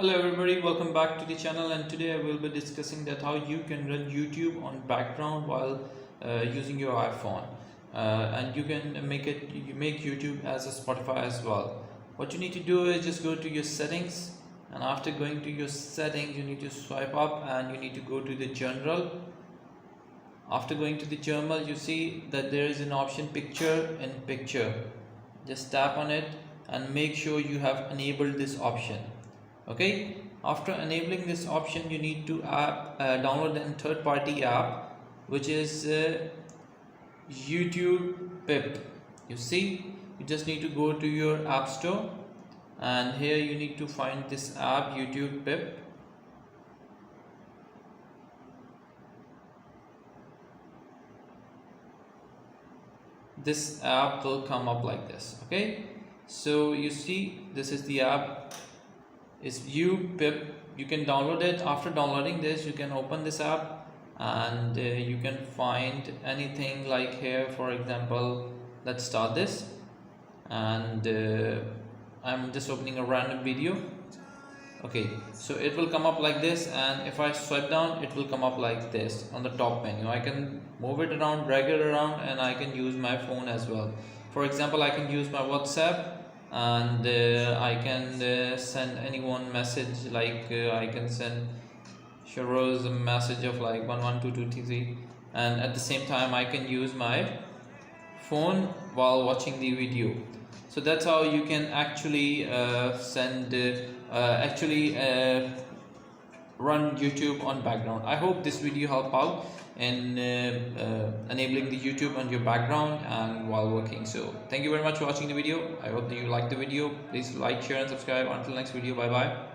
Hello everybody, welcome back to the channel, and today I will be discussing that how you can run YouTube on background while using your iPhone, and you can make YouTube as a Spotify as well. What you need to do is just go to your settings, and after going to your settings you need to swipe up and you need to go to the general. After going to the general, you see that there is an option picture in picture. Just tap on it and make sure you have enabled this option. Okay, after enabling this option you need to download a third-party app, which is YouTube Pip. You see, you just need to go to your app store, and here you need to find this app, YouTube Pip. This app will come up like this. Okay, so you see this is the app, is YouTube Pip. You can download it. After downloading this, you can open this app and you can find anything like here. For example, let's start this, and I'm just opening a random video. Okay, so it will come up like this, and if I swipe down it will come up like this on the top menu. I can move it around, drag it around, and I can use my phone as well. For example, I can use my WhatsApp, and I can send anyone message, like I can send Sharoz a message of like 11223, and at the same time I can use my phone while watching the video. So that's how you can actually run YouTube on background. I hope this video helped out in enabling the YouTube on your background and while working. So thank you very much for watching the video. I hope that you liked the video. Please like, share and subscribe. Until next video, bye bye.